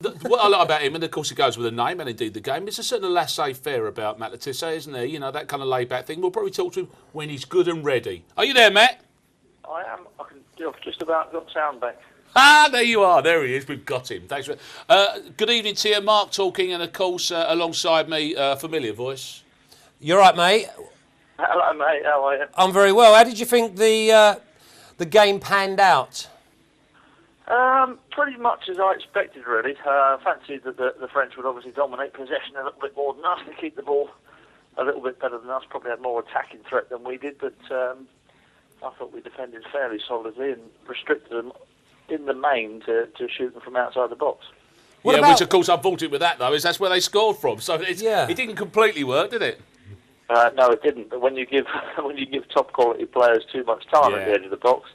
What I like about him, and of course it goes with the name and indeed the game, there's a certain laissez-faire about Matt Le Tissier, isn't there? You know, that kind of laid-back thing. We'll probably talk to him when he's good and ready. Are you there, Matt? I am. I've just about got sound back. Ah, there you are. There he is. We've got him. Thanks for. Good evening to you, Mark talking, and of course alongside me, familiar voice. You're right, mate. Hello, mate. How are you? I'm very well. How did you think the game panned out? Pretty much as I expected, really. Fancied that the French would obviously dominate possession a little bit more than us, to keep the ball a little bit better than us. Probably had more attacking threat than we did, but I thought we defended fairly solidly and restricted them in the main to shoot them from outside the box. Which of course unfortunate with that though is that's where they scored from. So it didn't completely work, did it? No, it didn't. But when you give top quality players too much time at the edge of the box,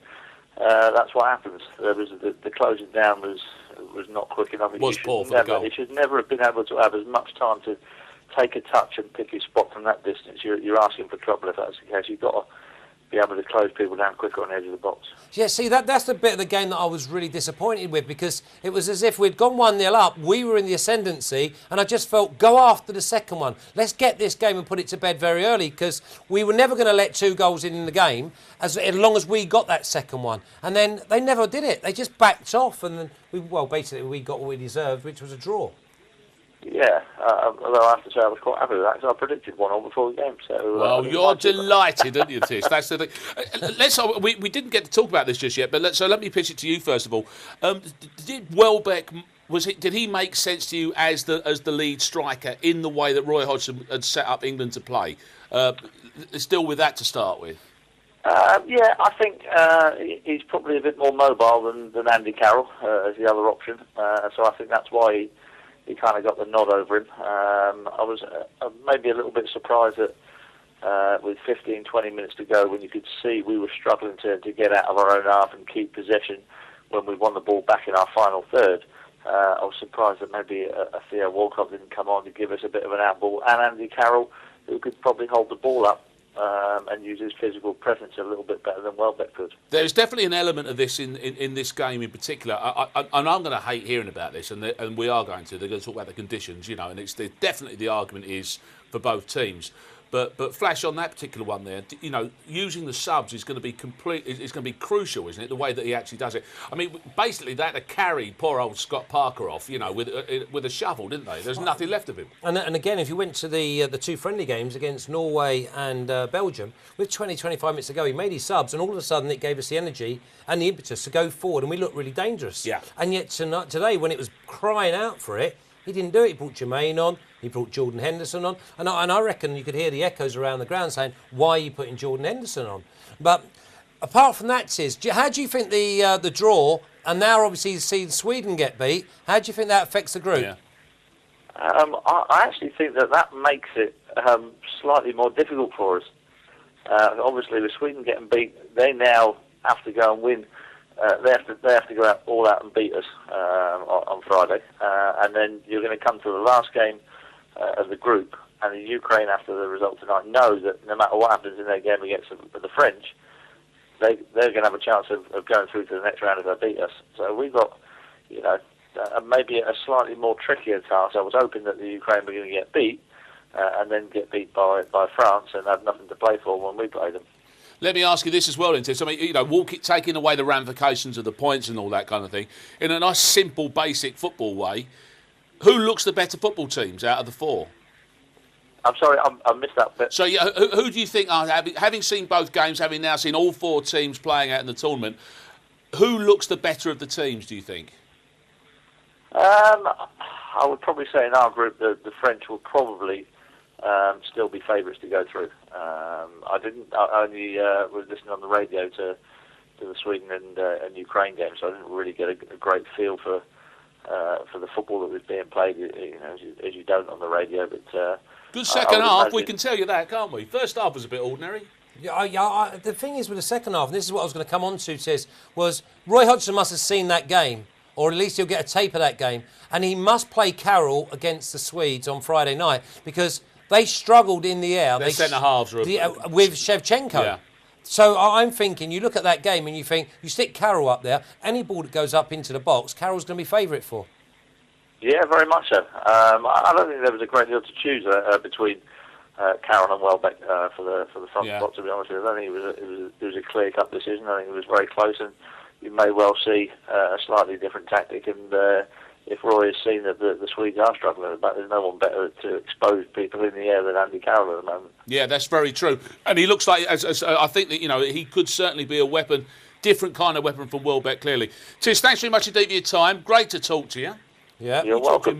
that's what happens. The closing down was not quick enough. Was poor for the goal. He should never have been able to have as much time to take a touch and pick his spot from that distance. You're asking for trouble if that's the case. You've got to be able to close people down quicker on the edge of the box. Yeah, see, that's the bit of the game that I was really disappointed with, because it was as if we'd gone 1-0 up, we were in the ascendancy, and I just felt, go after the second one. Let's get this game and put it to bed very early, because we were never going to let 2 goals in the game as long as we got that second one. And then they never did it. They just backed off, and then basically we got what we deserved, which was a draw. Yeah, although I have to say I was quite happy with that because I predicted 1-1 before the game. So, well, you're delighted, aren't you, Tish? That's the thing. We didn't get to talk about this just yet, but let me pitch it to you first of all. Did Welbeck did he make sense to you as the lead striker in the way that Roy Hodgson had set up England to play? Still with that to start with. Yeah, I think he's probably a bit more mobile than Andy Carroll as the other option. So I think that's why he kind of got the nod over him. I was maybe a little bit surprised that with 15, 20 minutes to go, when you could see we were struggling to get out of our own half and keep possession when we won the ball back in our final third. I was surprised that maybe a Theo Walcott didn't come on to give us a bit of an outball, and Andy Carroll, who could probably hold the ball up and use his physical presence a little bit better than Welbeck could. There's definitely an element of this in this game in particular. And I'm going to hate hearing about this, and we are going to. They're going to talk about the conditions, you know, and it's definitely the argument is for both teams. But Flash, on that particular one there, you know, using the subs is going to be it's going to be crucial, isn't it? The way that he actually does it. I mean, basically they had to carry poor old Scott Parker off, you know, with a shovel, didn't they? There's nothing left of him. And again, if you went to the 2 friendly games against Norway and Belgium, with 20, 25 minutes to go, he made his subs, and all of a sudden it gave us the energy and the impetus to go forward, and we looked really dangerous. Yeah. And yet today, when it was crying out for it, he didn't do it. He brought Jermaine on. He brought Jordan Henderson on. And I reckon you could hear the echoes around the ground saying, why are you putting Jordan Henderson on? But apart from that, Tiz, how do you think the draw, and now obviously you see Sweden get beat, how do you think that affects the group? Yeah. I actually think that makes it slightly more difficult for us. Obviously, with Sweden getting beat, they now have to go and win. They have to go all out and beat us on Friday, and then you're going to come to the last game of the group, and the Ukraine, after the result tonight, know that no matter what happens in their game against the French, they're going to have a chance of going through to the next round if they beat us. So we've got, you know, maybe a slightly more trickier task. I was hoping that the Ukraine were going to get beat and then get beat by France and have nothing to play for when we play them. Let me ask you this as well, Intis. I mean, you know, taking away the ramifications of the points and all that kind of thing, in a nice, simple, basic football way, who looks the better football teams out of the 4? I'm sorry, I missed that bit. So, yeah, who do you think, having seen both games, having now seen all 4 teams playing out in the tournament, who looks the better of the teams, do you think? I would probably say in our group the French will probably still be favourites to go through. I only was listening on the radio to the Sweden and Ukraine game, so I didn't really get a great feel for the football that was being played, you know, as you don't on the radio. But good second half, we can tell you that, can't we? First half was a bit ordinary. Yeah, the thing is with the second half, and this is what I was going to come on to, Tiz, was Roy Hodgson must have seen that game, or at least he'll get a tape of that game, and he must play Carroll against the Swedes on Friday night, because they struggled in the air. Their centre-halves with Shevchenko. Yeah. So I'm thinking, you look at that game and you think, you stick Carroll up there, any ball that goes up into the box, Carroll's going to be favourite for. Yeah, very much so. I don't think there was a great deal to choose between Carroll and Welbeck for the front spot. To be honest with you, I don't think it was a clear-cut decision. I think it was very close, and you may well see a slightly different tactic. And if Roy has seen that the Swedes are struggling at the back, there's no one better to expose people in the air than Andy Carroll at the moment. Yeah, that's very true. And he looks like, as I think that he could certainly be a weapon, different kind of weapon from Welbeck. Clearly, Tiss, thanks very much indeed for your time. Great to talk to you. Yeah, you're welcome.